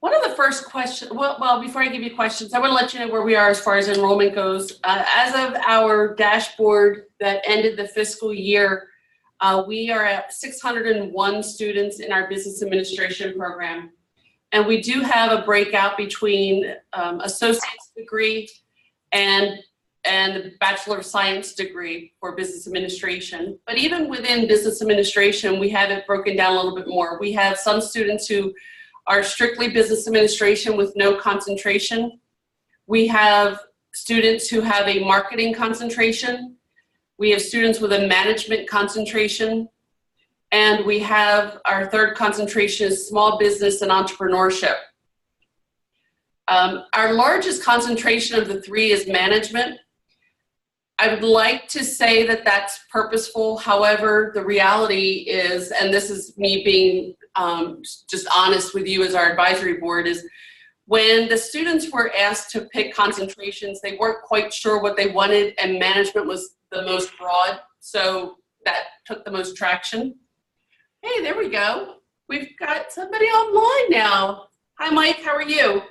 One of the first questions, well, before I give you questions, I want to let you know where we are as far as enrollment goes. As of our dashboard that ended the fiscal year, we are at 601 students in our business administration program. And we do have a breakout between associate's degree and the Bachelor of Science degree for business administration. But even within business administration, we have it broken down a little bit more. We have some students who are strictly business administration with no concentration. We have students who have a marketing concentration. We have students with a management concentration. And we have our third concentration is small business and entrepreneurship. Our largest concentration of the three is management. I would like to say that that's purposeful. However, the reality is, and this is me being just honest with you as our advisory board, is when the students were asked to pick concentrations, they weren't quite sure what they wanted, and management was the most broad, so that took the most traction. Hey, there we go. We've got somebody online now. Hi, Mike, how are you?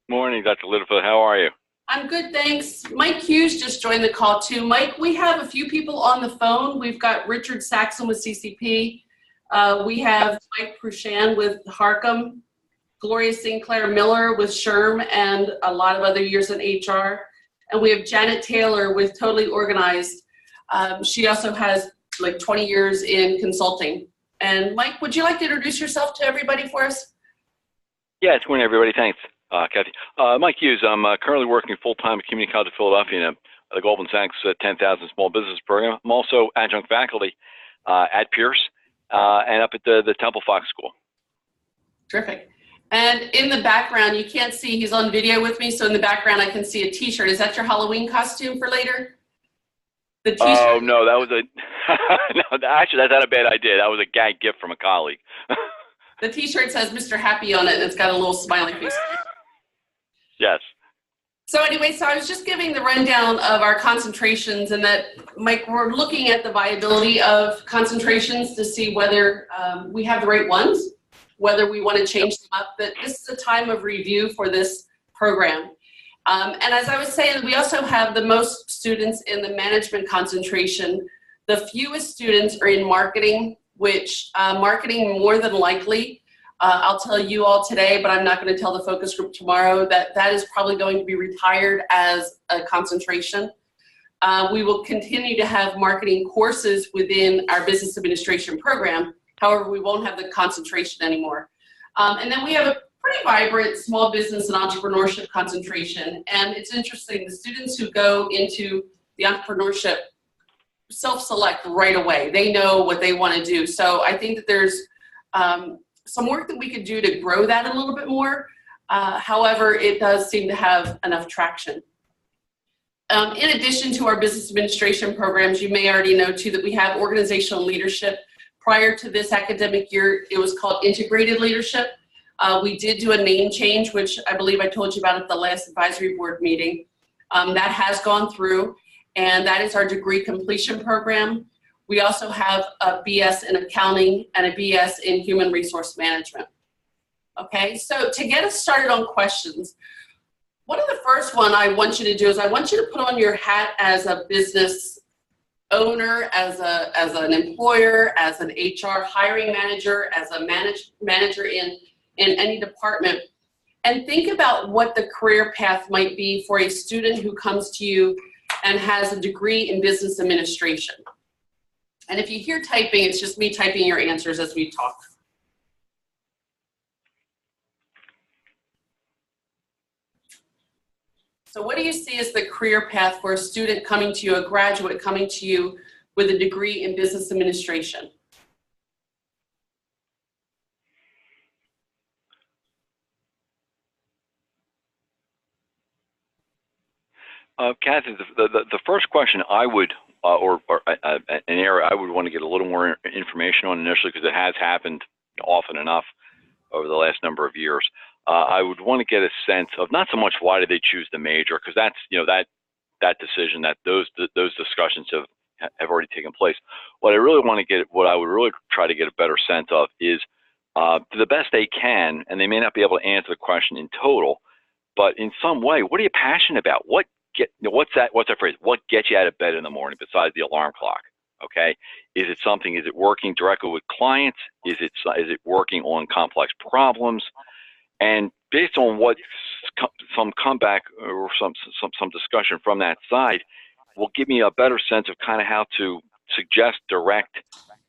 Morning, Dr. Littlefield, how are you? I'm good, thanks. Mike Hughes just joined the call too. Mike, we have a few people on the phone. We've got Richard Saxon with CCP. We have Mike Prushan with Harcum, Gloria Sinclair Miller with SHRM, and a lot of other years in HR. And we have Janet Taylor with Totally Organized. She also has like 20 years in consulting. And Mike, would you like to introduce yourself to everybody for us? Yeah, it's morning, everybody. Thanks, Kathy. Mike Hughes. I'm currently working full-time at Community College of Philadelphia in the Goldman Sachs 10,000 Small Business Program. I'm also adjunct faculty at Pierce and up at the Temple Fox School. Terrific. And in the background, you can't see, he's on video with me, so in the background I can see a t-shirt. Is that your Halloween costume for later? The t-shirt? Oh, no, that was a, no, actually, that's not a bad idea. That was a gag gift from a colleague. The t-shirt says Mr. Happy on it, and it's got a little smiley face. Yes. So anyway, so I was just giving the rundown of our concentrations, and that, Mike, we're looking at the viability of concentrations to see whether we have the right ones, whether we want to change them up. But this is a time of review for this program. And as I was saying, we also have the most students in the management concentration. The fewest students are in marketing, which marketing more than likely, I'll tell you all today, but I'm not going to tell the focus group tomorrow, that is probably going to be retired as a concentration. We will continue to have marketing courses within our business administration program. However, we won't have the concentration anymore. And then we have a pretty vibrant small business and entrepreneurship concentration. And it's interesting, the students who go into the entrepreneurship self-select right away. They know what they want to do. So I think that there's some work that we could do to grow that a little bit more. However, it does seem to have enough traction. In addition to our business administration programs, you may already know too that we have organizational leadership. Prior to this academic year, it was called integrated leadership. We did do a name change, which I believe I told you about at the last advisory board meeting. That has gone through, and that is our degree completion program. We also have a BS in accounting and a BS in human resource management. Okay, so to get us started on questions, one of the first one I want you to do is I want you to put on your hat as a business owner, as an employer, as an HR hiring manager, as a manager in any department, and think about what the career path might be for a student who comes to you and has a degree in business administration. And if you hear typing, it's just me typing your answers as we talk. So what do you see as the career path for a student coming to you, a graduate coming to you with a degree in business administration? Kathy, the first question I would, or an area I would want to get a little more information on initially, because it has happened often enough over the last number of years. I would want to get a sense of not so much why did they choose the major, because that's, you know, that decision, that those discussions have already taken place. What I really want to get, what I would really try to get a better sense of is to the best they can, and they may not be able to answer the question in total, but in some way, what are you passionate about? What's that phrase? What gets you out of bed in the morning besides the alarm clock? Okay, is it working directly with clients? Is it working on complex problems? And based on what some comeback or some discussion from that side will give me a better sense of kind of how to suggest, direct,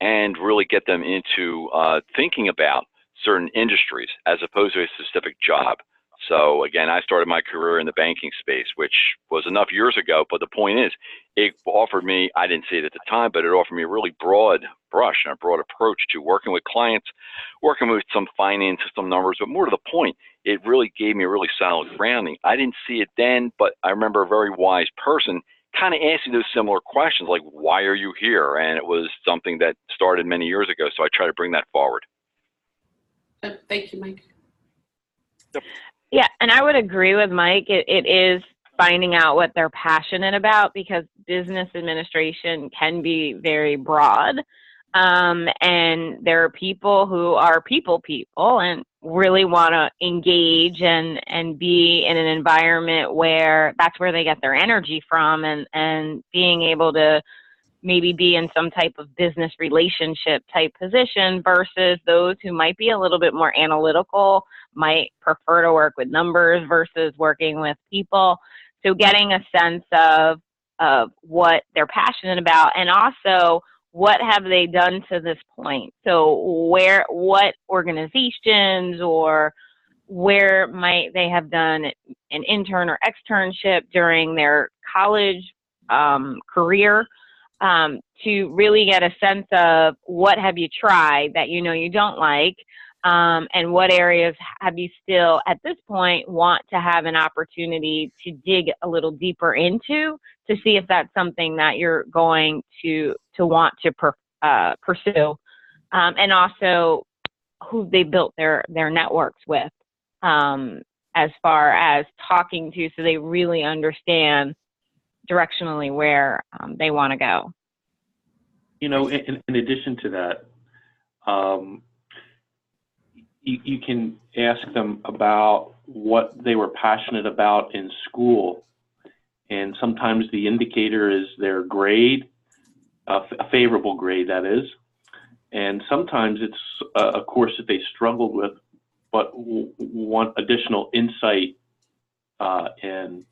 and really get them into thinking about certain industries as opposed to a specific job. So again, I started my career in the banking space, which was enough years ago, but the point is, it offered me, I didn't see it at the time, but it offered me a really broad brush and a broad approach to working with clients, working with some finance, some numbers, but more to the point, it really gave me a really solid grounding. I didn't see it then, but I remember a very wise person kind of asking those similar questions, like, why are you here? And it was something that started many years ago, so I try to bring that forward. Thank you, Mike. Yep. Yeah, and I would agree with Mike. It is finding out what they're passionate about, because business administration can be very broad. And there are people who are people and really want to engage and be in an environment where that's where they get their energy from, and being able to maybe be in some type of business relationship type position versus those who might be a little bit more analytical, might prefer to work with numbers versus working with people. So getting a sense of what they're passionate about, and also what have they done to this point. So what organizations or where might they have done an intern or externship during their college career, to really get a sense of what have you tried that you don't like, and what areas have you still at this point want to have an opportunity to dig a little deeper into, to see if that's something that you're going to want to pursue, and also who they built their networks with, as far as talking to, so they really understand directionally where they want to go. In addition to that, you can ask them about what they were passionate about in school, and sometimes the indicator is their grade, a favorable grade, that is, and sometimes it's a course that they struggled with but want additional insight in.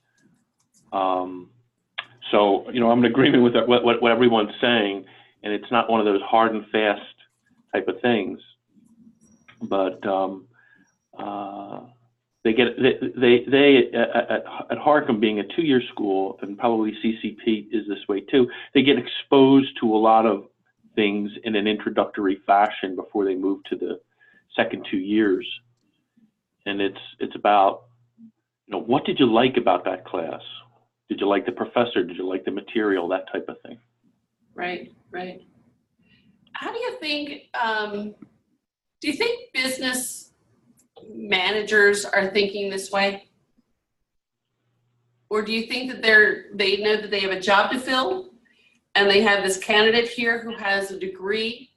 So, I'm in agreement with what everyone's saying, and it's not one of those hard and fast type of things. But they at Harcum, being a 2-year school, and probably CCP is this way too, they get exposed to a lot of things in an introductory fashion before they move to the second 2 years. And it's about, what did you like about that class? Did you like the professor? Did you like the material? That type of thing. Right. How do you think, do you think business managers are thinking this way? Or do you think that they know that they have a job to fill and they have this candidate here who has a degree?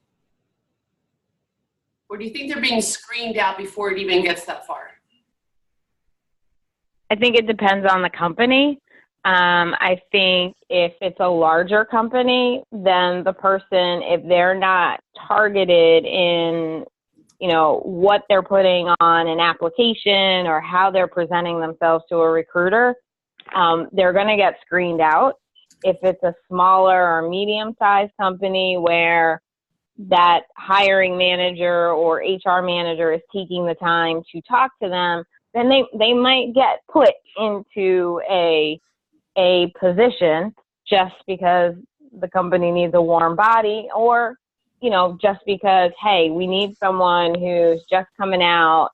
Or do you think they're being screened out before it even gets that far? I think it depends on the company. I think if it's a larger company, then the person, if they're not targeted in, what they're putting on an application or how they're presenting themselves to a recruiter, they're going to get screened out. If it's a smaller or medium-sized company where that hiring manager or HR manager is taking the time to talk to them, then they might get put into a position just because the company needs a warm body, or just because, hey, we need someone who's just coming out,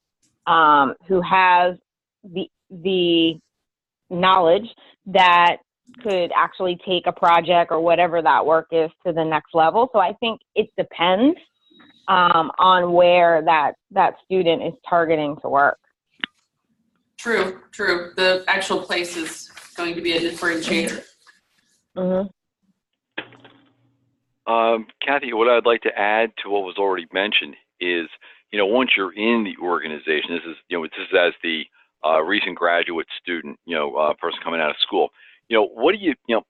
who has the knowledge that could actually take a project or whatever that work is to the next level. So I think it depends on where that student is targeting to work. True. The actual place is going to be a differentiator. Mm-hmm. Kathy, what I'd like to add to what was already mentioned is, once you're in the organization, this is as the recent graduate student, person coming out of school, what do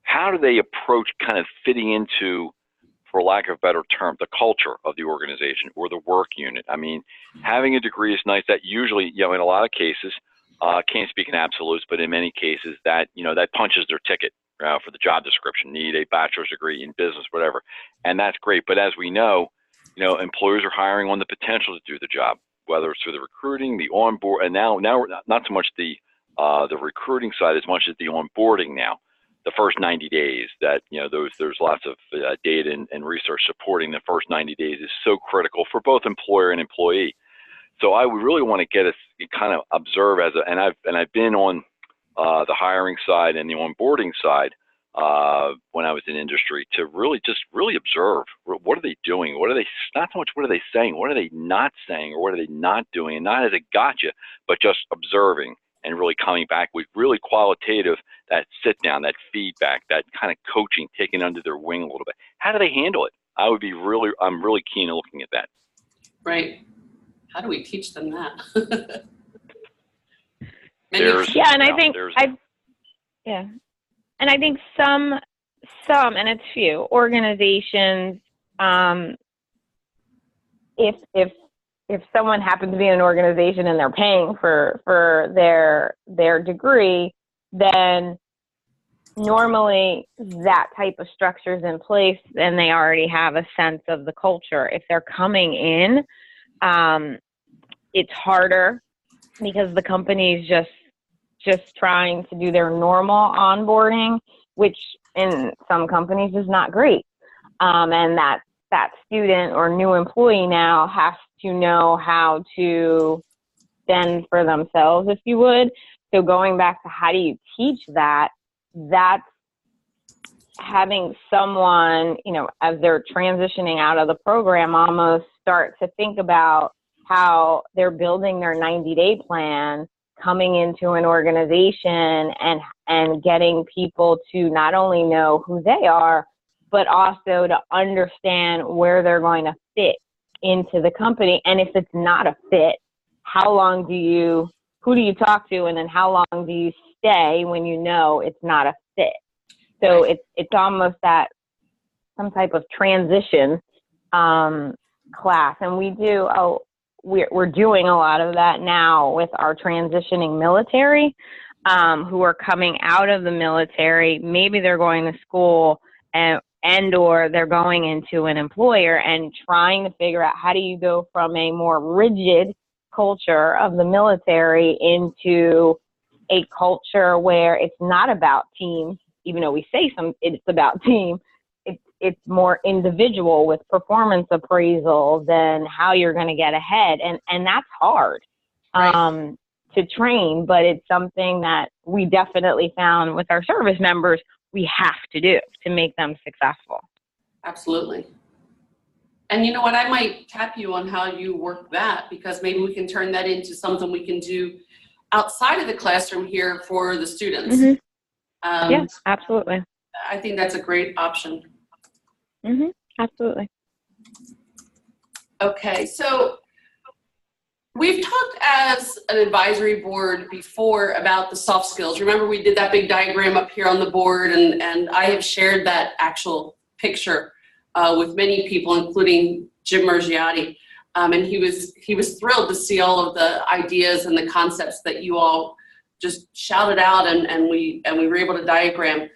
how do they approach kind of fitting into, for lack of a better term, the culture of the organization or the work unit? I mean, having a degree is nice. That usually, in a lot of cases, can't speak in absolutes, but in many cases that, that punches their ticket for the job description, need a bachelor's degree in business, whatever. And that's great. But as we know, employers are hiring on the potential to do the job, whether it's through the recruiting, the onboard, and now we're not so much the recruiting side as much as the onboarding now. The first 90 days that, there's lots of data and research supporting the first 90 days is so critical for both employer and employee. So I would really want to get us kind of observe and I've been on the hiring side and the onboarding side when I was in industry to really observe what are they doing, not so much what are they saying, what are they not saying, or what are they not doing, and not as a gotcha, but just observing and really coming back with really qualitative, that sit down, that feedback, that kind of coaching, taking under their wing a little bit. How do they handle it? I'm really keen on looking at that. Right. How do we teach them that? And I think some, and it's few organizations, if someone happens to be in an organization and they're paying for their degree, then normally that type of structure is in place and they already have a sense of the culture. If they're coming in, it's harder because the company's just trying to do their normal onboarding, which in some companies is not great. And that student or new employee now has to know how to fend for themselves, if you would. So going back to how do you teach that, that's having someone, as they're transitioning out of the program, almost start to think about how they're building their 90-day plan, coming into an organization and getting people to not only know who they are, but also to understand where they're going to fit into the company. And if it's not a fit, who do you talk to, and then how long do you stay when you know it's not a fit? So it's almost that some type of transition class, and we're doing a lot of that now with our transitioning military who are coming out of the military. Maybe they're going to school and or they're going into an employer and trying to figure out how do you go from a more rigid culture of the military into a culture where it's not about team, even though we say it's about team. It's more individual with performance appraisals and how you're going to get ahead. And that's hard to train, but it's something that we definitely found with our service members we have to do to make them successful. Absolutely. And you know what, I might tap you on how you work that, because maybe we can turn that into something we can do outside of the classroom here for the students. Mm-hmm. Yes, absolutely. I think that's a great option. Mm-hmm. Absolutely. Okay, so we've talked as an advisory board before about the soft skills. Remember, we did that big diagram up here on the board, and I have shared that actual picture with many people, including Jim Mergiati. And he was thrilled to see all of the ideas and the concepts that you all just shouted out, and we were able to diagram.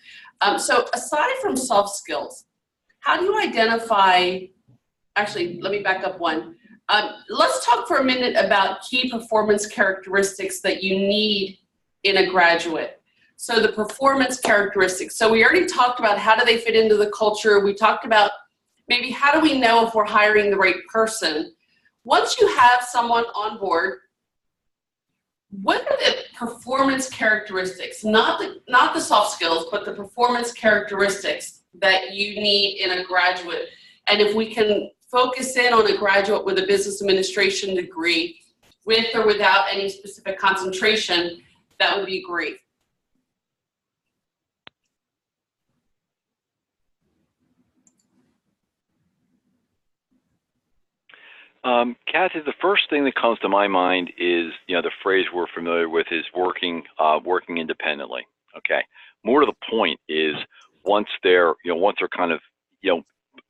So aside from soft skills, how do you identify, actually, let me back up one. Let's talk for a minute about key performance characteristics that you need in a graduate. So the performance characteristics. So we already talked about how do they fit into the culture. We talked about maybe how do we know if we're hiring the right person. Once you have someone on board, what are the performance characteristics, not the soft skills, but the performance characteristics that you need in a graduate? And if we can focus in on a graduate with a business administration degree, with or without any specific concentration, that would be great. Kathy, the first thing that comes to my mind is, the phrase we're familiar with is working independently. Okay. More to the point is once they're kind of,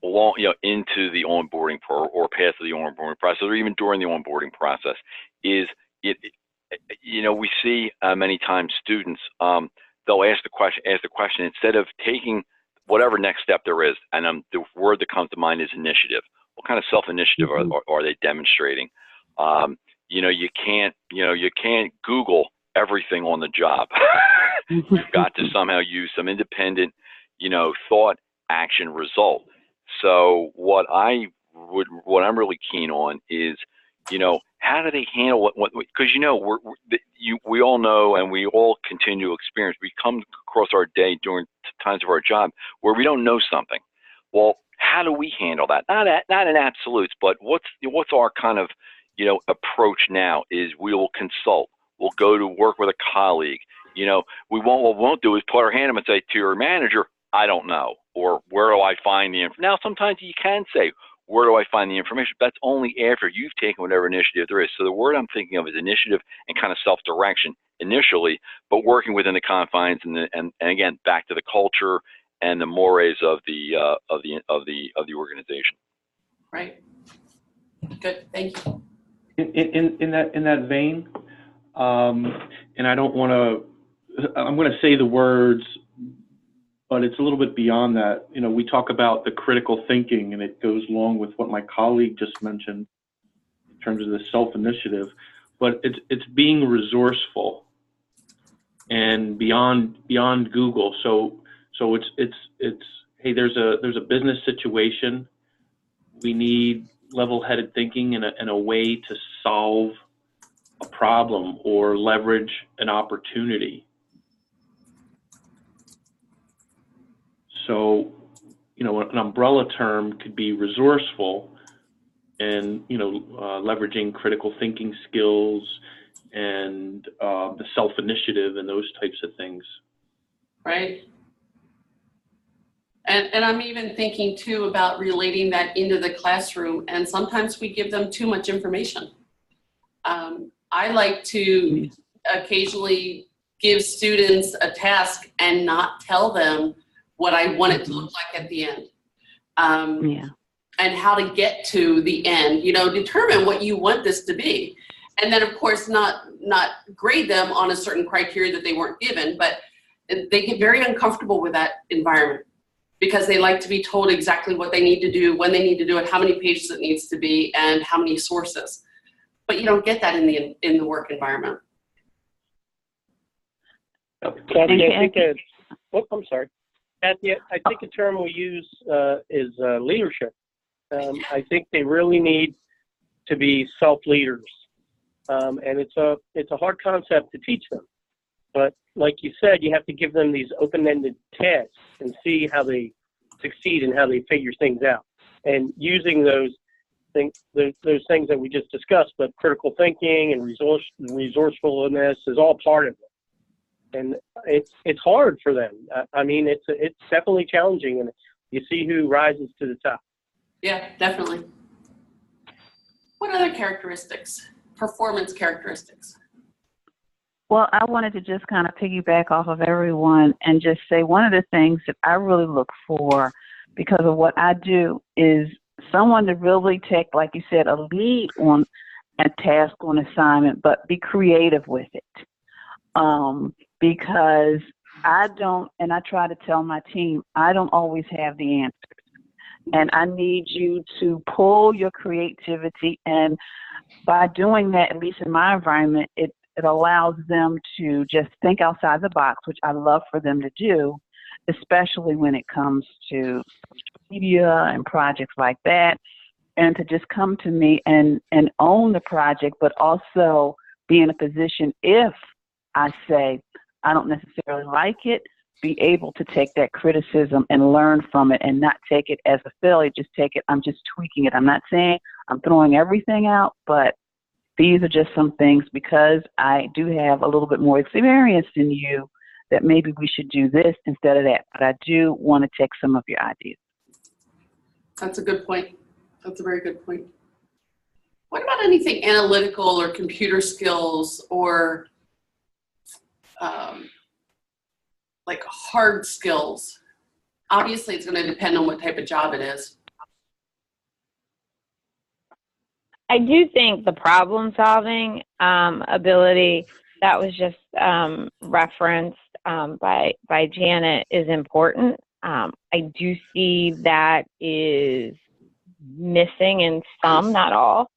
along, into the onboarding or past the onboarding process, or even during the onboarding process, is we see many times students, they'll ask the question instead of taking whatever next step there is, and the word that comes to mind is initiative. What kind of self-initiative are they demonstrating? You can't Google everything on the job. You've got to somehow use some independent, thought, action, result. So what I'm really keen on is, how do they handle what because we all know, and we all continue to experience, we come across our day during times of our job where we don't know something. Well, how do we handle that? Not in absolutes, but what's our kind of, approach now is we will consult. We'll go to work with a colleague. What we won't do is put our hand up and say to your manager, I don't know, or where do I find the information? Now, sometimes you can say, where do I find the information? But that's only after you've taken whatever initiative there is. So the word I'm thinking of is initiative and kind of self-direction initially, but working within the confines and again, back to the culture and the mores of the organization. Right. Good. Thank you. In that vein, and I don't want to. I'm going to say the words, but it's a little bit beyond that. We talk about the critical thinking, and it goes along with what my colleague just mentioned in terms of the self-initiative. But it's being resourceful and beyond Google. So it's hey, there's a business situation. We need level-headed thinking and a way to solve a problem or leverage an opportunity. So, an umbrella term could be resourceful and, leveraging critical thinking skills and the self-initiative and those types of things. Right. And I'm even thinking too about relating that into the classroom, and sometimes we give them too much information. I like to occasionally give students a task and not tell them what I want it to look like at the end. And how to get to the end, determine what you want this to be. And then of course not grade them on a certain criteria that they weren't given, but they get very uncomfortable with that environment because they like to be told exactly what they need to do, when they need to do it, how many pages it needs to be, and how many sources. But you don't get that in the work environment. Kathy, I think I'm sorry. Kathy, I think a term we use is leadership. I think they really need to be self-leaders, and it's a hard concept to teach them. But like you said, you have to give them these open-ended tasks and see how they succeed and how they figure things out. And using those things that we just discussed, but critical thinking and resourcefulness is all part of it. And it's hard for them. I mean, it's definitely challenging, and you see who rises to the top. Yeah, definitely. What other characteristics, performance characteristics? Well, I wanted to just kind of piggyback off of everyone and just say one of the things that I really look for because of what I do is someone to really take, like you said, a lead on a task, on assignment, but be creative with it. Because I don't, and I try to tell my team, I don't always have the answers. And I need you to pull your creativity, and by doing that, at least in my environment, it allows them to just think outside the box, which I love for them to do, especially when it comes to social media and projects like that, and to just come to me and own the project, but also be in a position, if I say I don't necessarily like it, be able to take that criticism and learn from it and not take it as a failure, just take it, I'm just tweaking it. I'm not saying I'm throwing everything out, but these are just some things because I do have a little bit more experience than you that maybe we should do this instead of that. But I do want to take some of your ideas. That's a good point. That's a very good point. What about anything analytical or computer skills or like hard skills? Obviously, it's going to depend on what type of job it is. I do think the problem solving ability that was just referenced by Janet is important. I do see that is missing in some, not all.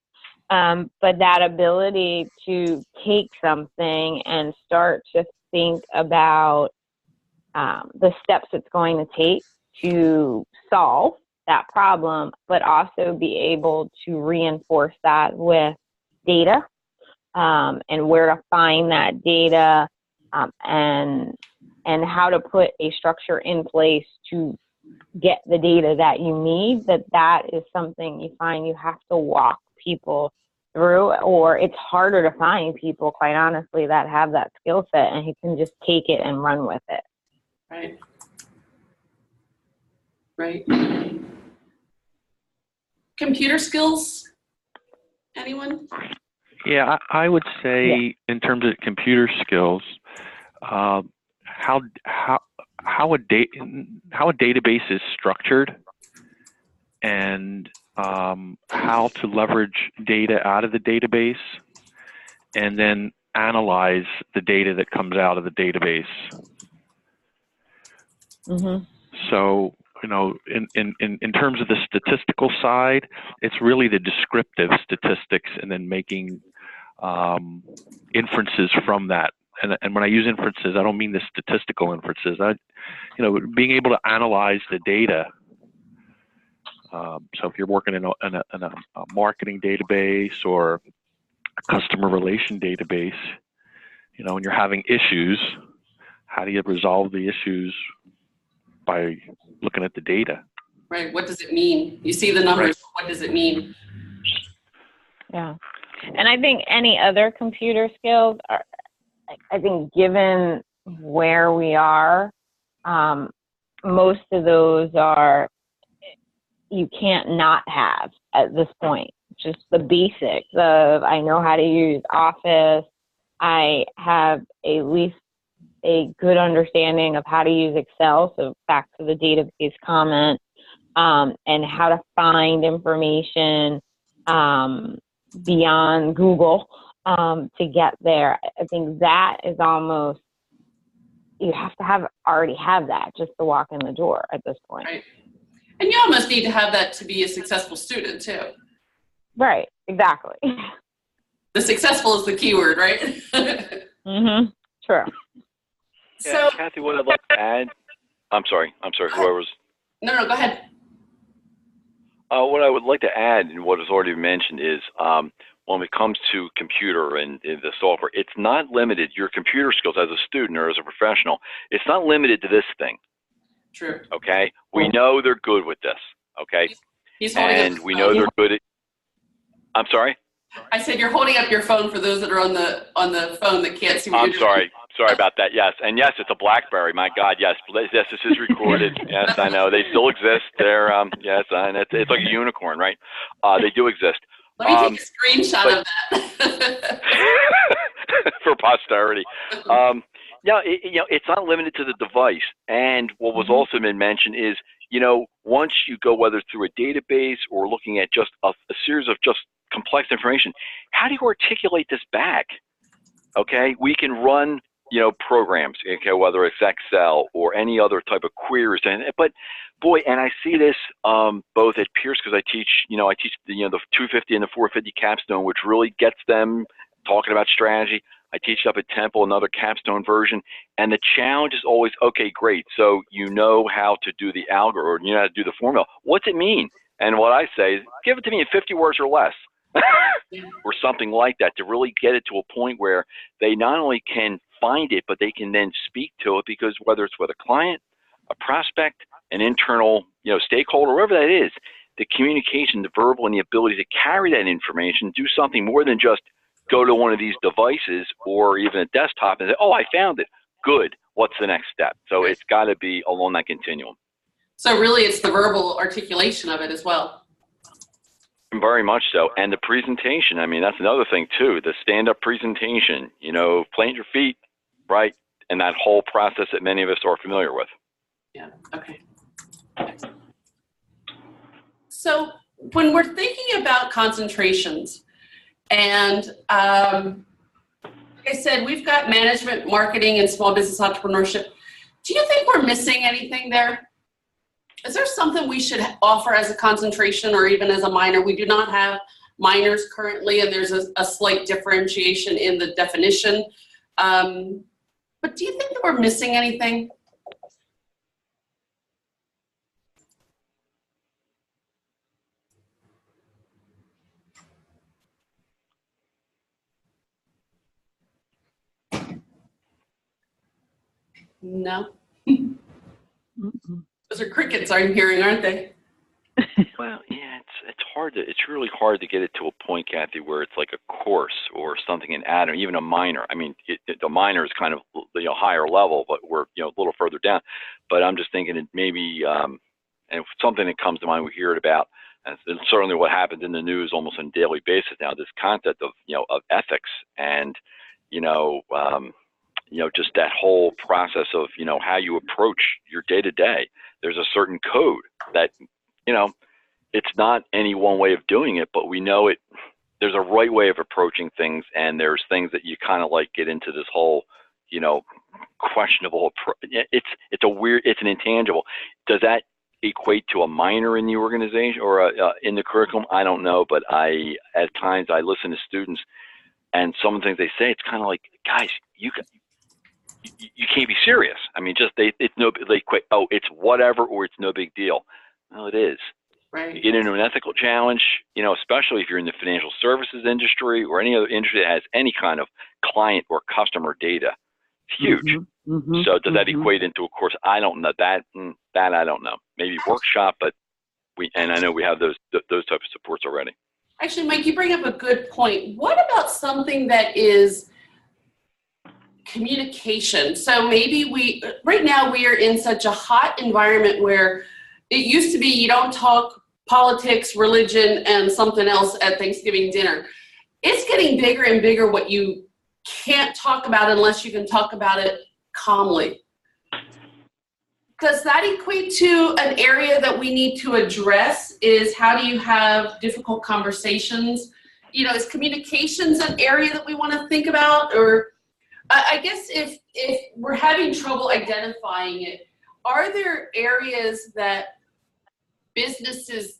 But that ability to take something and start to think about the steps it's going to take to solve that problem, but also be able to reinforce that with data and where to find that data and how to put a structure in place to get the data that you need, that is something you find you have to walk people through, or it's harder to find people, quite honestly, that have that skill set and who can just take it and run with it. Right. Right. Computer skills? Anyone? Yeah, I would say in terms of computer skills, how a database is structured and how to leverage data out of the database and then analyze the data that comes out of the database. Mm-hmm. So, you know, in terms of the statistical side, it's really the descriptive statistics and then making inferences from that. And when I use inferences, I don't mean the statistical inferences. Being able to analyze the data. So if you're working in a marketing database or a customer relation database, you know, and you're having issues, how do you resolve the issues? By looking at the data. Right. What does it mean? You see the numbers. Right. What does it mean? Yeah. And I think any other computer skills are, I think given where we are, most of those are, you can't not have at this point. Just the basics of, I know how to use Office. I have at least a good understanding of how to use Excel, so back to the database comment, and how to find information beyond Google to get there. I think that is almost, you have to already have that just to walk in the door at this point. Right. And you almost need to have that to be a successful student too. Right, exactly. The successful is the key word, right? Mm-hmm, true. Yeah, so, Kathy, what I'd like to add, I'm sorry, whoever's. No, go ahead. What I would like to add, and what has already been mentioned, is when it comes to computer and the software, it's not limited, your computer skills as a student or as a professional, it's not limited to this thing. True. Okay? We know they're good with this, okay? He's holding and we know they're good at, I'm sorry? I said you're holding up your phone for those that are on the phone that can't see what you're doing. Sorry about that. Yes, and yes, it's a BlackBerry. My God, yes, this is recorded. Yes, I know they still exist. They're yes, and it's like a unicorn, right? They do exist. Let me take a screenshot of that for posterity. It's not limited to the device. And what was also been mentioned is, once you go whether through a database or looking at just a series of just complex information, how do you articulate this back? Okay, we can run programs, okay, whether it's Excel or any other type of queries, but boy, and I see this both at Pierce because I teach the 250 and the 450 capstone, which really gets them talking about strategy. I teach up at Temple, another capstone version, and the challenge is always, okay, great, so you know how to do the algorithm, or you know how to do the formula. What's it mean? And what I say is, give it to me in 50 words or less. Or something like that, to really get it to a point where they not only can find it, but they can then speak to it, because whether it's with a client, a prospect, an internal stakeholder, wherever that is, the communication, the verbal, and the ability to carry that information, do something more than just go to one of these devices or even a desktop and say, oh, I found it. Good. What's the next step? So it's got to be along that continuum. So really it's the verbal articulation of it as well. Very much so. And the presentation, I mean, that's another thing too, the stand-up presentation, you know, plant your feet, right? And that whole process that many of us are familiar with. Yeah, okay. So when we're thinking about concentrations, and like I said, we've got management, marketing, and small business entrepreneurship. Do you think we're missing anything there? Is there something we should offer as a concentration or even as a minor? We do not have minors currently, and there's a slight differentiation in the definition. But do you think that we're missing anything? No. Those are crickets I'm hearing, aren't they? Well, yeah, it's really hard to get it to a point, Kathy, where it's like a course or something in add, or even a minor. I mean, the minor is kind of, you know, higher level, but we're, you know, a little further down. But I'm just thinking it maybe, and something that comes to mind, we hear it about, and certainly what happens in the news almost on a daily basis now, this concept of, you know, of ethics and, you know, just that whole process of, you know, how you approach your day to day. There's a certain code that, you know, it's not any one way of doing it, but we know it. There's a right way of approaching things, and there's things that you kind of like get into this whole, you know, questionable. It's an intangible. Does that equate to a minor in the organization or in the curriculum? I don't know, but at times I listen to students, and some of the things they say, it's kind of like, guys, you can't be serious. I mean, just they quit. Oh, it's whatever, or it's no big deal. No, it is. Right. You get into an ethical challenge, you know, especially if you're in the financial services industry or any other industry that has any kind of client or customer data. It's huge. So does that equate into a course? I don't know. That I don't know. Maybe workshop, but I know we have those types of supports already. Actually, Mike, you bring up a good point. What about something that is communication? So maybe right now we are in such a hot environment where it used to be you don't talk politics, religion, and something else at Thanksgiving dinner. It's getting bigger and bigger what you can't talk about unless you can talk about it calmly. Does that equate to an area that we need to address? Is how do you have difficult conversations? You know, is communications an area that we want to think about? Or I guess if we're having trouble identifying it, are there areas that businesses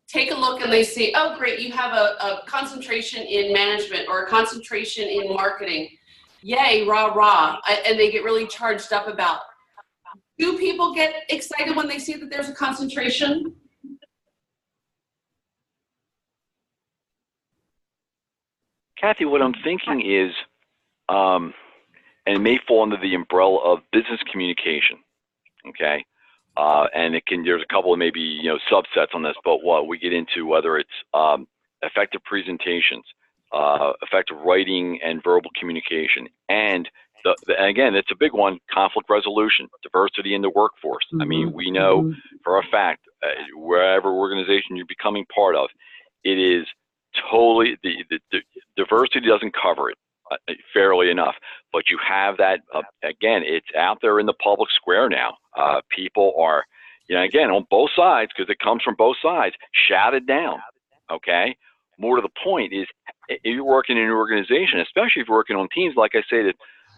take a look and they say, oh, great, you have a concentration in management or a concentration in marketing. Yay, rah, rah. And they get really charged up about. Do people get excited when they see that there's a concentration? Kathy, what I'm thinking is, and it may fall under the umbrella of business communication, okay? And there's a couple of maybe, you know, subsets on this, but what we get into, whether it's effective presentations, effective writing and verbal communication, and again, it's a big one, conflict resolution, diversity in the workforce. I mean, we know for a fact, wherever organization you're becoming part of, it is totally, the diversity doesn't cover it fairly enough, but you have that, again, it's out there in the public square now. People are, you know, again, on both sides, because it comes from both sides, shouted down, okay? More to the point is, if you're working in an organization, especially if you're working on teams, like I say to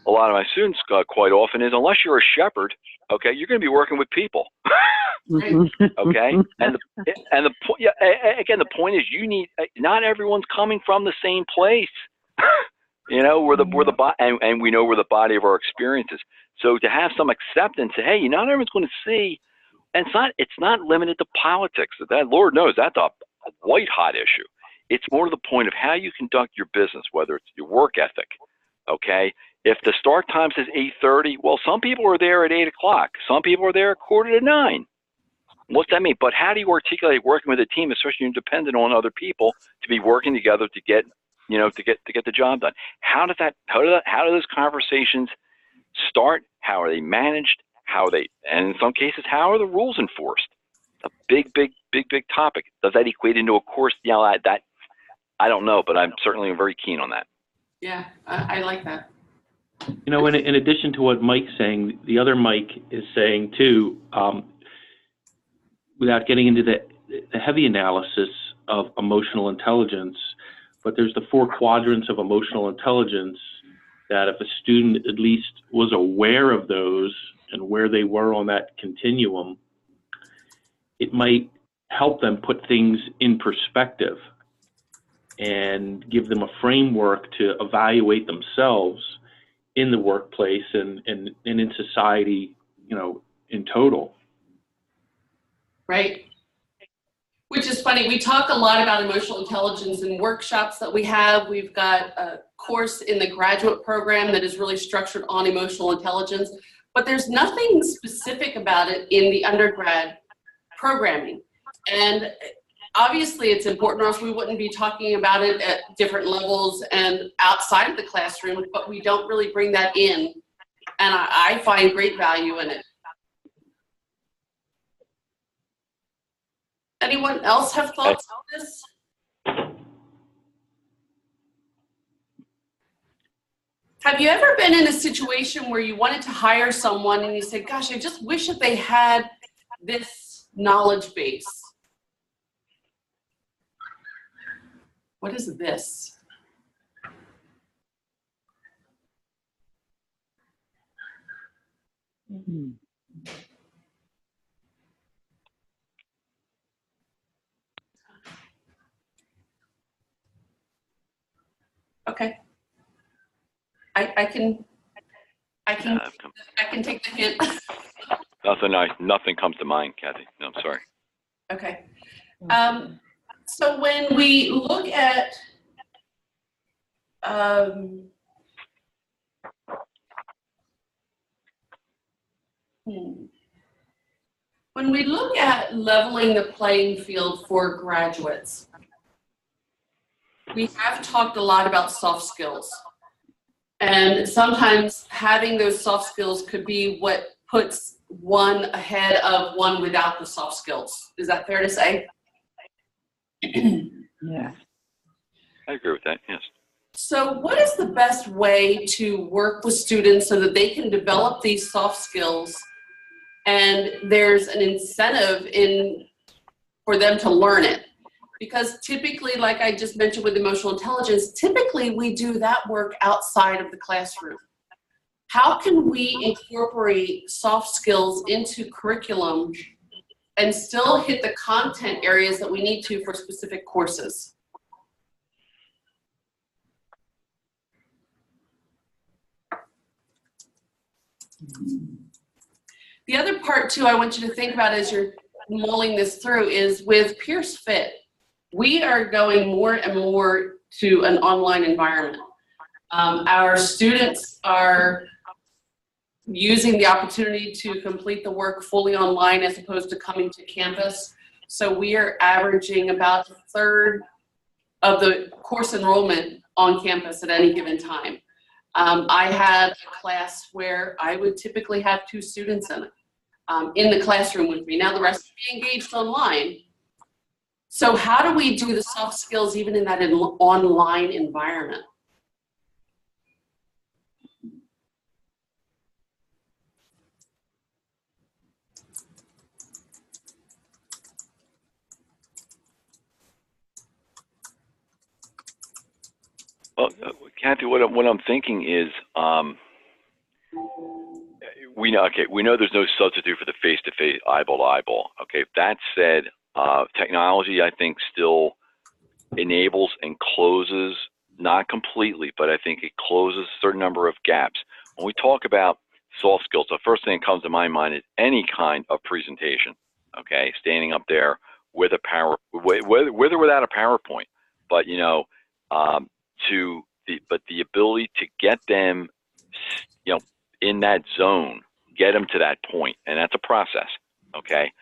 a lot of my students quite often, is unless you're a shepherd, okay, you're going to be working with people, okay? And the point, yeah, again, the point is, you need, not everyone's coming from the same place. You know, and we know we're the body of our experiences. So to have some acceptance, hey, not everyone's going to see, and it's not limited to politics. That, Lord knows, that's a white hot issue. It's more to the point of how you conduct your business, whether it's your work ethic. Okay, if the start time says 8:30, well, some people are there at 8 o'clock. Some people are there at 8:45. What's that mean? But how do you articulate working with a team, especially when you're dependent on other people to be working together to get, you know, to get the job done? How do those conversations start? How are they managed? And in some cases, how are the rules enforced? a big topic. Does that equate into a course? You know, that I don't know, but I'm certainly very keen on that. Yeah, I like that. You know, in addition to what Mike's saying, the other Mike is saying too, without getting into the heavy analysis of emotional intelligence, but there's the 4 quadrants of emotional intelligence that if a student at least was aware of those and where they were on that continuum, it might help them put things in perspective and give them a framework to evaluate themselves in the workplace and in society, you know, in total. Right. Which is funny. We talk a lot about emotional intelligence in workshops that we have. We've got a course in the graduate program that is really structured on emotional intelligence, but there's nothing specific about it in the undergrad programming. And obviously it's important, or else we wouldn't be talking about it at different levels and outside of the classroom, but we don't really bring that in. And I find great value in it. Anyone else have thoughts on this? Have you ever been in a situation where you wanted to hire someone and you said, gosh, I just wish that they had this knowledge base? What is this? Mm-hmm. Okay. I can take the hint. Nothing comes to mind, Kathy. No, I'm sorry. Okay. So when we look at when we look at leveling the playing field for graduates, we have talked a lot about soft skills. And sometimes having those soft skills could be what puts one ahead of one without the soft skills. Is that fair to say? Yeah. I agree with that, yes. So what is the best way to work with students so that they can develop these soft skills and there's an incentive for them to learn it? Because typically, like I just mentioned with emotional intelligence, typically we do that work outside of the classroom. How can we incorporate soft skills into curriculum and still hit the content areas that we need to for specific courses? The other part too I want you to think about as you're mulling this through is with Pierce Fit, we are going more and more to an online environment. Our students are using the opportunity to complete the work fully online as opposed to coming to campus. So we are averaging about a third of the course enrollment on campus at any given time. I had a class where I would typically have 2 students in the classroom with me. Now the rest would be engaged online. So how do we do the soft skills even in that online environment? Well, Kathy, what I'm thinking is, we know there's no substitute for the face-to-face, eyeball-to-eyeball. Okay, that said, technology, I think, still enables and closes, not completely, but I think it closes a certain number of gaps. When we talk about soft skills, the first thing that comes to my mind is any kind of presentation. Okay, standing up there with a with or without a PowerPoint, but you know, the ability to get them, you know, in that zone, get them to that point, and that's a process. Okay,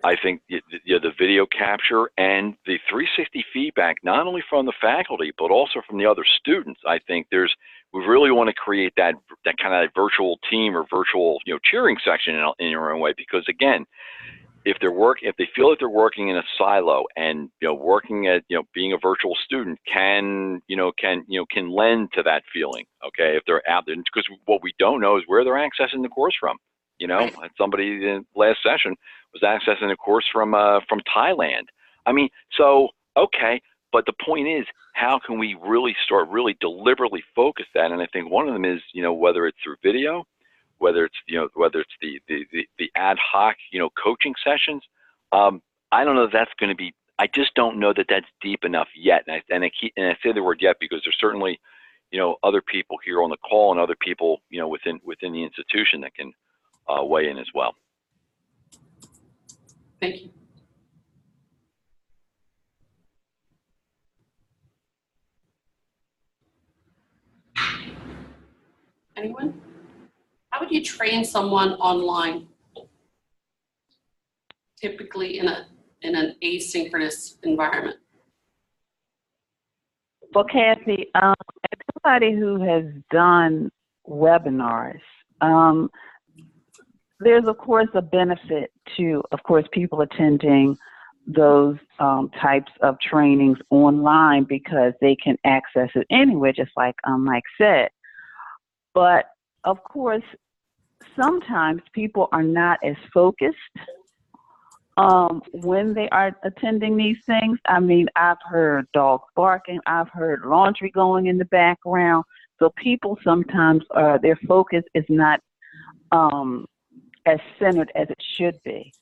I think the video capture and the 360 feedback, not only from the faculty but also from the other students. I think we really want to create that kind of virtual team or virtual cheering section in your own way, because again, if they feel that they're working in a silo and, working at, being a virtual student can lend to that feeling. Okay. If they're out there, because what we don't know is where they're accessing the course from. Right. Somebody in last session was accessing a course from Thailand. I mean, so, okay. But the point is, how can we really start really deliberately focus that? And I think one of them is, whether it's through video, whether it's the ad hoc coaching sessions. I don't know if that's going to be. I just don't know that that's deep enough yet. And I say the word yet because there's certainly other people here on the call and other people within the institution that can weigh in as well. Thank you. Anyone? How would you train someone online? Typically in an asynchronous environment. Well, Kathy, as somebody who has done webinars, there's of course a benefit to, of course, people attending those types of trainings online because they can access it anywhere, just like Mike said. But of course, sometimes people are not as focused when they are attending these things. I mean, I've heard dogs barking, I've heard laundry going in the background. So people sometimes their focus is not as centered as it should be.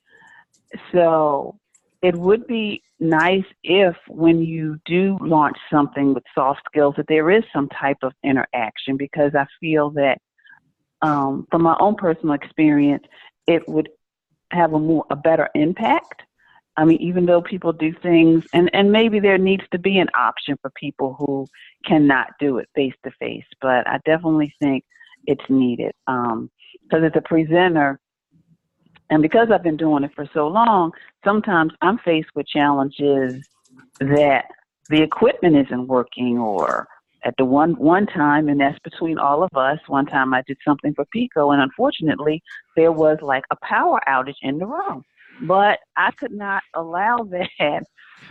So it would be nice if when you do launch something with soft skills that there is some type of interaction, because I feel that from my own personal experience, it would have a better impact. I mean, even though people do things, and maybe there needs to be an option for people who cannot do it face to face, but I definitely think it's needed. Because as a presenter, and because I've been doing it for so long, sometimes I'm faced with challenges that the equipment isn't working, or at the one time, and that's between all of us, one time I did something for Pico, and unfortunately, there was like a power outage in the room. But I could not allow that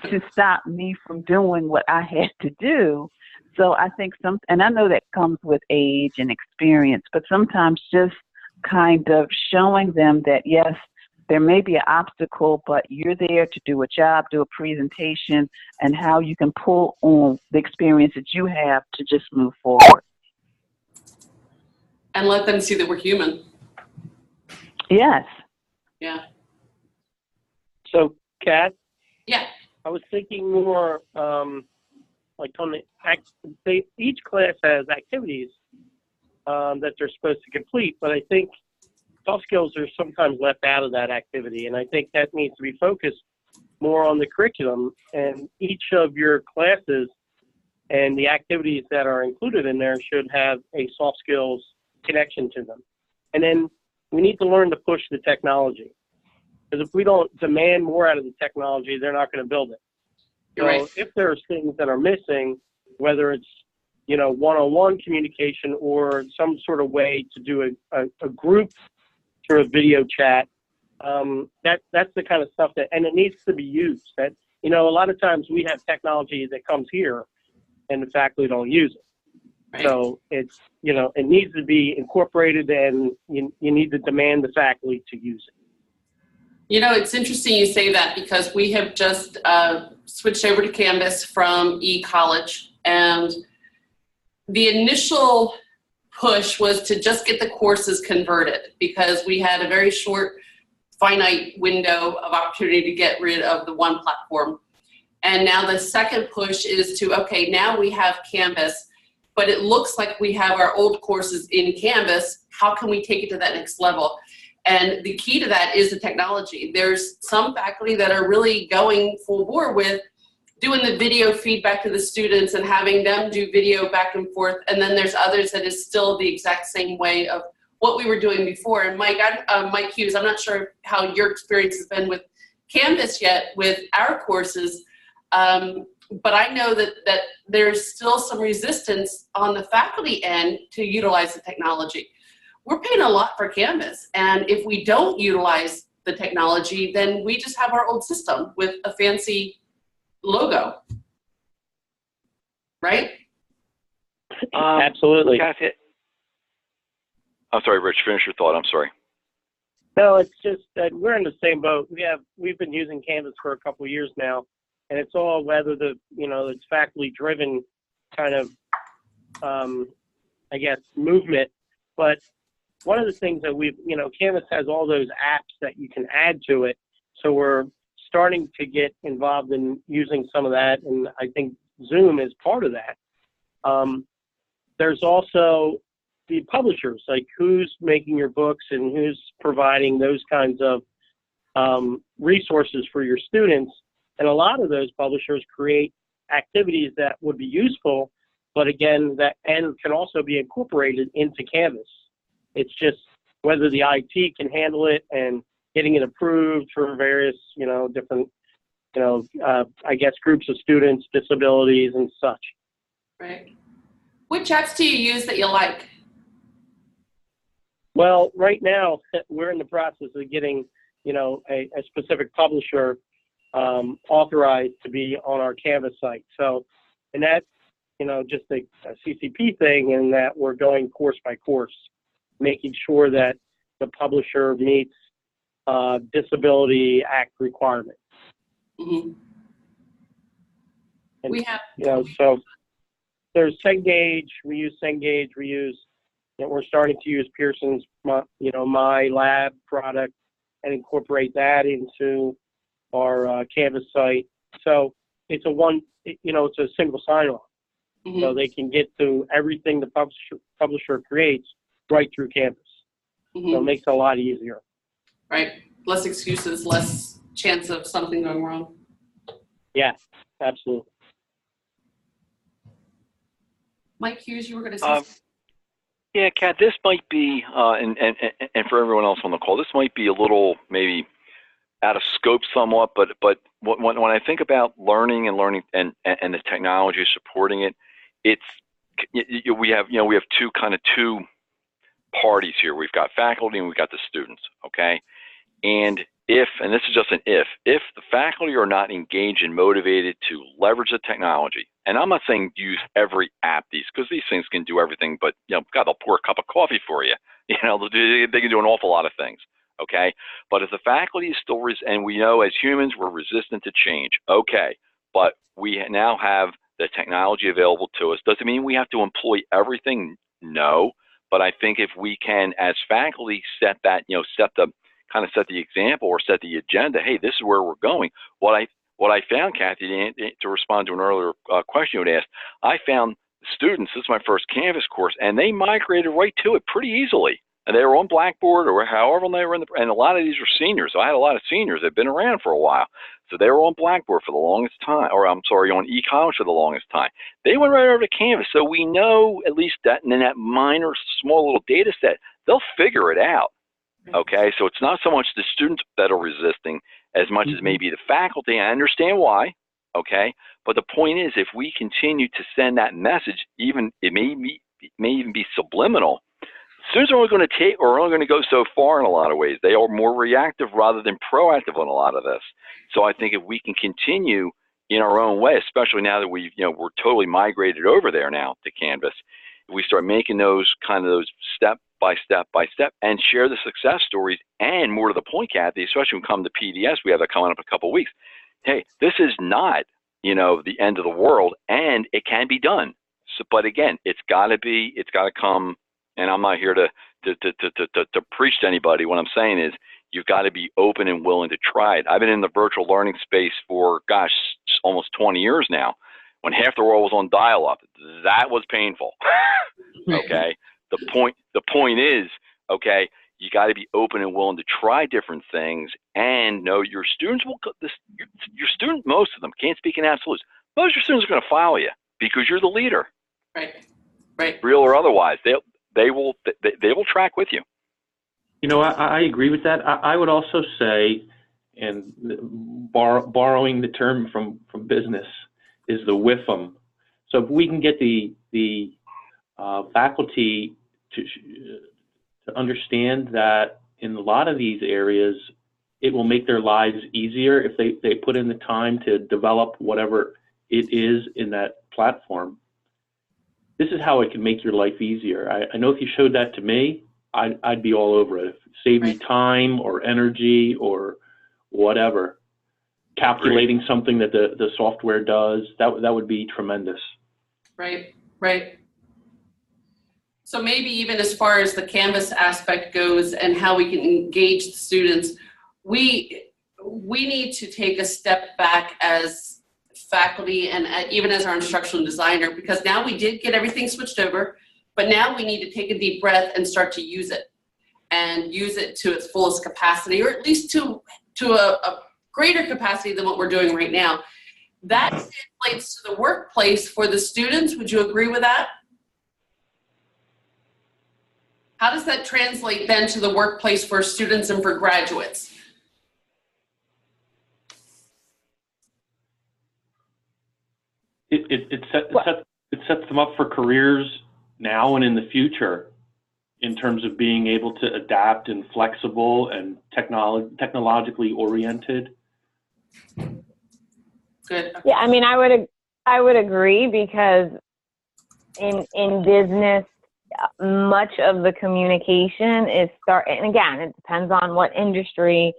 to stop me from doing what I had to do. So I think and I know that comes with age and experience, but sometimes just kind of showing them that, yes, there may be an obstacle, but you're there to do a job, do a presentation, and how you can pull on the experience that you have to just move forward. And let them see that we're human. Yes. Yeah. So, Kat? Yeah. I was thinking more like on each class has activities that they're supposed to complete, but I think soft skills are sometimes left out of that activity, and I think that needs to be focused more on the curriculum, and each of your classes and the activities that are included in there should have a soft skills connection to them. And then we need to learn to push the technology, because if we don't demand more out of the technology, they're not going to build it. You're right. So if there's things that are missing, whether it's one-on-one communication or some sort of way to do a group through a video chat, that's the kind of stuff and it needs to be used. That, a lot of times we have technology that comes here and the faculty don't use it. Right. So it's, it needs to be incorporated, and you need to demand the faculty to use it. It's interesting you say that, because we have just switched over to Canvas from eCollege, and the initial push was to just get the courses converted, because we had a very short, finite window of opportunity to get rid of the one platform. And now the second push is to, okay, now we have Canvas, but it looks like we have our old courses in Canvas. How can we take it to that next level? And the key to that is the technology. There's some faculty that are really going full bore with doing the video feedback to the students and having them do video back and forth. And then there's others that is still the exact same way of what we were doing before. And Mike Hughes, I'm not sure how your experience has been with Canvas yet with our courses, but I know that there's still some resistance on the faculty end to utilize the technology. We're paying a lot for Canvas, and if we don't utilize the technology, then we just have our old system with a fancy logo, right? Absolutely. Kathy, I'm sorry, Rich, finish your thought. I'm sorry. No, it's just that we're in the same boat. We've been using Canvas for a couple of years now, and it's all whether it's faculty driven kind of, I guess, movement. But one of the things that Canvas has all those apps that you can add to it. So we're starting to get involved in using some of that, and I think Zoom is part of that. There's also the publishers, like who's making your books and who's providing those kinds of resources for your students. And a lot of those publishers create activities that would be useful, but again, and can also be incorporated into Canvas. It's just whether the IT can handle it and getting it approved for various, different, I guess, groups of students, disabilities, and such. Right. Which apps do you use that you like? Well, right now, we're in the process of getting, a specific publisher authorized to be on our Canvas site. So, and that's, just a CCP thing, in that we're going course by course, making sure that the publisher meets Disability Act requirements. Mm-hmm. And, We have, so there's Cengage. We use Cengage. We're starting to use Pearson's, My Lab product and incorporate that into our Canvas site. So it's it's a single sign-on. mm-hmm. So they can get to everything the publisher creates right through Canvas. Mm-hmm. So it makes it a lot easier. Right. Less excuses, less chance of something going wrong. Yeah, absolutely. Mike Hughes, you were going to say something. Yeah, Kat, this might be, and for everyone else on the call, this might be a little maybe out of scope somewhat, but when I think about learning and the technology supporting it, we have two parties here. We've got faculty and we've got the students, okay? And this is just an if the faculty are not engaged and motivated to leverage the technology, and I'm not saying use every app, because these things can do everything, but God, they'll pour a cup of coffee for you. They can do an awful lot of things, okay? But if the faculty is still, and we know as humans we're resistant to change, okay, but we now have the technology available to us. Does it mean we have to employ everything? No, but I think if we can, as faculty, set the example or set the agenda. Hey, this is where we're going. What I found, Kathy, to respond to an earlier question you had asked, I found students. This is my first Canvas course, and they migrated right to it pretty easily. And they were on Blackboard or however they were and a lot of these are seniors. So I had a lot of seniors that had been around for a while. So they were on Blackboard for the longest time, on eCollege for the longest time. They went right over to Canvas. So we know at least that, and in that minor, small little data set, they'll figure it out. Okay, so it's not so much the students that are resisting as much as maybe the faculty. I understand why, okay? But the point is, if we continue to send that message, it may even be subliminal, students are only going to go so far in a lot of ways. They are more reactive rather than proactive on a lot of this. So I think if we can continue in our own way, especially now that we're totally migrated over there now to Canvas, if we start making those step by step and share the success stories, and more to the point, Kathy, especially when we come to PDS, we have that coming up in a couple of weeks. Hey, this is not, the end of the world, and it can be done. So, but again, it's got to come, and I'm not here to preach to anybody. What I'm saying is you've got to be open and willing to try it. I've been in the virtual learning space for, almost 20 years now. When half the world was on dial-up, that was painful. Okay. The point is, okay, you got to be open and willing to try different things, and know your students most of them, can't speak in absolutes. Most of your students are going to follow you because you're the leader. Right. Real or otherwise, they will track with you. I agree with that. I would also say, and borrowing the term from business, is the WIFM. So if we can get the faculty to understand that in a lot of these areas, it will make their lives easier if they put in the time to develop whatever it is in that platform. This is how it can make your life easier. I know if you showed that to me, I'd be all over it. Save me time or energy or whatever. Calculating something that the software does, that would be tremendous. Right, right. So maybe even as far as the Canvas aspect goes and how we can engage the students, we need to take a step back as faculty and even as our instructional designer, because now we did get everything switched over, but now we need to take a deep breath and start to use it and use it to its fullest capacity, or at least to a greater capacity than what we're doing right now. That translates to the workplace for the students. Would you agree with that? How does that translate then to the workplace for students and for graduates? It sets them up for careers now and in the future in terms of being able to adapt and flexible and technologically oriented. Good. Yeah, I mean, I would agree, because in business, much of the communication is and again, it depends on what industry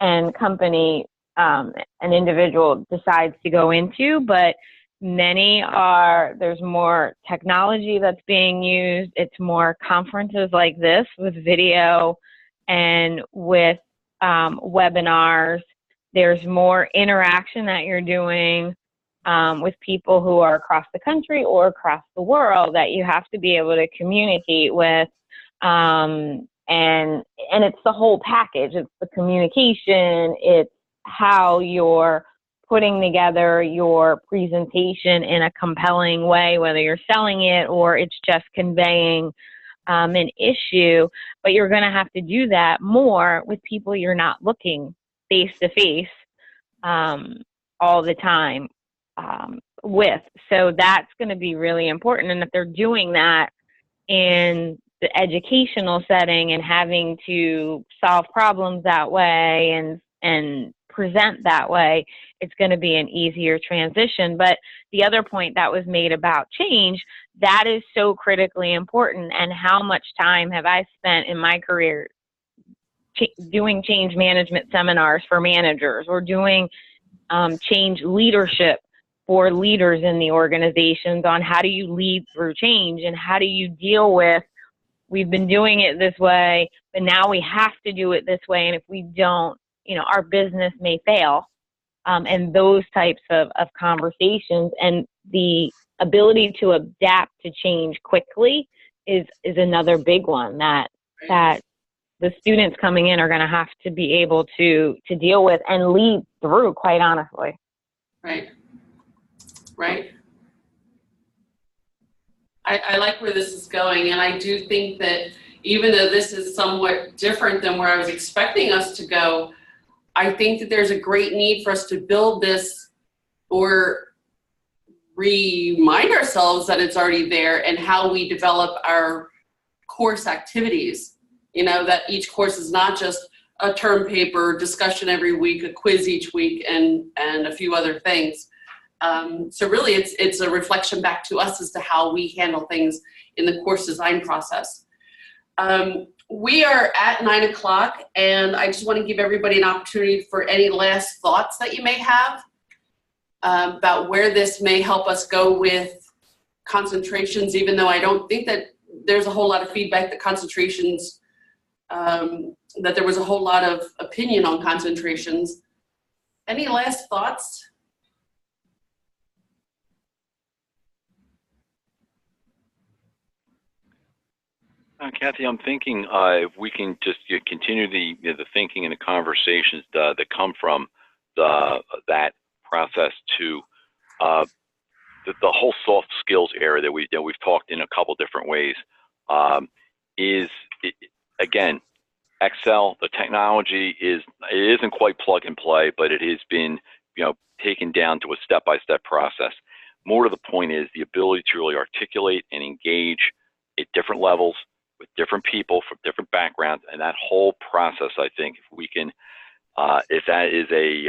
and company an individual decides to go into, but there's more technology that's being used. It's more conferences like this with video and with webinars. There's more interaction that you're doing with people who are across the country or across the world that you have to be able to communicate with. And it's the whole package. It's the communication. It's how you're putting together your presentation in a compelling way, whether you're selling it or it's just conveying an issue. But you're going to have to do that more with people you're not looking face to face all the time with. So that's going to be really important. And if they're doing that in the educational setting and having to solve problems that way and present that way, it's going to be an easier transition. But the other point that was made about change, that is so critically important. And how much time have I spent in my career doing change management seminars for managers, or doing change leadership for leaders in the organizations on how do you lead through change and how do you deal with, we've been doing it this way, but now we have to do it this way. And if we don't, our business may fail. And those types of conversations, and the ability to adapt to change quickly is another big one that the students coming in are going to have to be able to deal with and lead through, quite honestly. Right. Right. I like where this is going, and I do think that even though this is somewhat different than where I was expecting us to go, I think that there's a great need for us to build this or remind ourselves that it's already there, and how we develop our course activities. That each course is not just a term paper, discussion every week, a quiz each week, and a few other things. So really it's a reflection back to us as to how we handle things in the course design process. We are at 9 o'clock, and I just want to give everybody an opportunity for any last thoughts that you may have about where this may help us go with concentrations, even though I don't think that there's a whole lot of feedback that concentrations, that there was a whole lot of opinion on concentrations. Any last thoughts? Kathy, I'm thinking if we can just continue the thinking and the conversations that come from that process to the whole soft skills area that we've talked in a couple different ways, again, Excel, the technology it isn't quite plug and play, but it has been taken down to a step-by-step process. More to the point is the ability to really articulate and engage at different levels with different people from different backgrounds, and that whole process, I think, if we can If that is a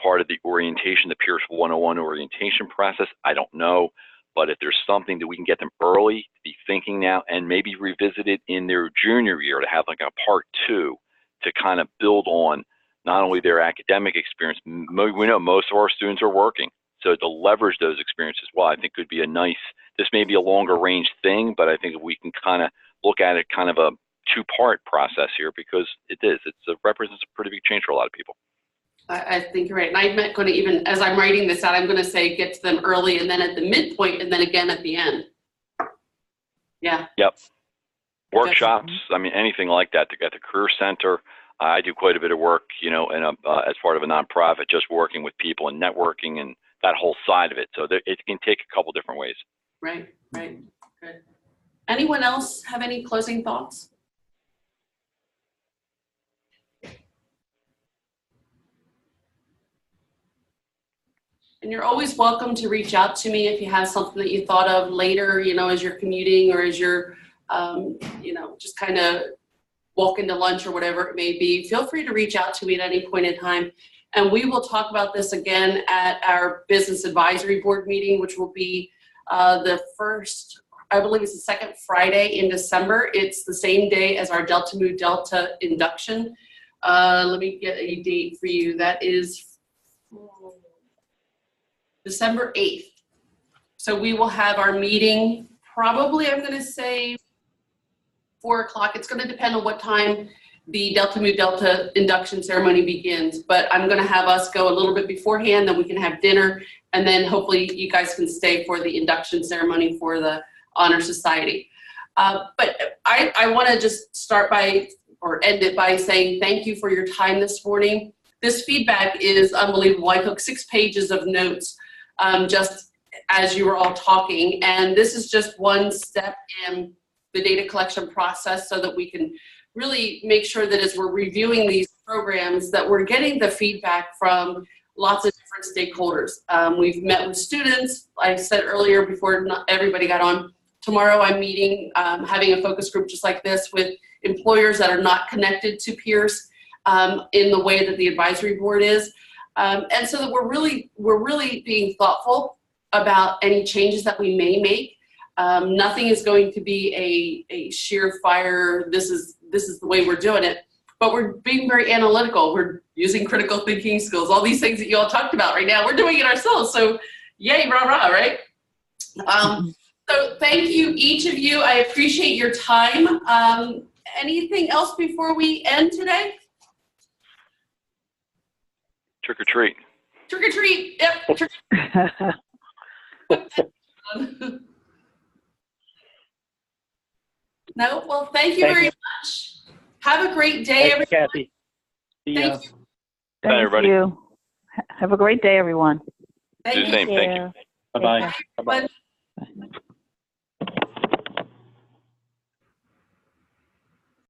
part of the orientation, the Pierce 101 orientation process, I don't know. But if there's something that we can get them early to be thinking now and maybe revisit it in their junior year to have like a part 2 to kind of build on not only their academic experience, we know most of our students are working. So to leverage those experiences, well, I think could be a nice, this may be a longer range thing, but I think if we can kind of look at it kind of a 2-part process here, because it represents a pretty big change for a lot of people. I think you're right. And I'm not going to even, as I'm writing this out, I'm going to say get to them early and then at the midpoint and then again at the end. Yeah. Yep. Workshops, I mean, anything like that at the Career Center. I do quite a bit of work, you know, as part of a nonprofit, just working with people and networking and that whole side of it. So it can take a couple different ways. Right. Good. Anyone else have any closing thoughts? And you're always welcome to reach out to me if you have something that you thought of later, you know, as you're commuting or as you're, you know, just kind of walking to lunch or whatever it may be. Feel free to reach out to me at any point in time. And we will talk about this again at our Business Advisory Board meeting, which will be the first, I believe it's the second Friday in December. It's the same day as our Delta Mu Delta induction. Let me get a date for you. That is December 8th. So we will have our meeting probably, I'm going to say 4 o'clock. It's going to depend on what time the Delta Mu Delta induction ceremony begins, but I'm going to have us go a little bit beforehand, then we can have dinner, and then hopefully you guys can stay for the induction ceremony for the Honor Society. But I want to just start by, or end it by saying thank you for your time this morning. This feedback is unbelievable. I took 6 pages of notes just as you were all talking, and this is just one step in the data collection process so that we can really make sure that as we're reviewing these programs that we're getting the feedback from lots of different stakeholders. We've met with students. I said earlier before not everybody got on, tomorrow I'm meeting, having a focus group just like this with employers that are not connected to Pierce in the way that the advisory board is. And so that we're really being thoughtful about any changes that we may make. Nothing is going to be a sheer fire, this is the way we're doing it, but we're being very analytical. We're using critical thinking skills, all these things that you all talked about right now, we're doing it ourselves. So yay, rah, rah, right? So thank you, each of you. I appreciate your time. Anything else before we end today? Trick or treat. Trick or treat, yep. Trick No, well, thank you very much. Have a great day, everyone. Kathy. Thank you. Bye, everybody. You. Have a great day, everyone. Thank Do the same. Thank you. Bye-bye. you.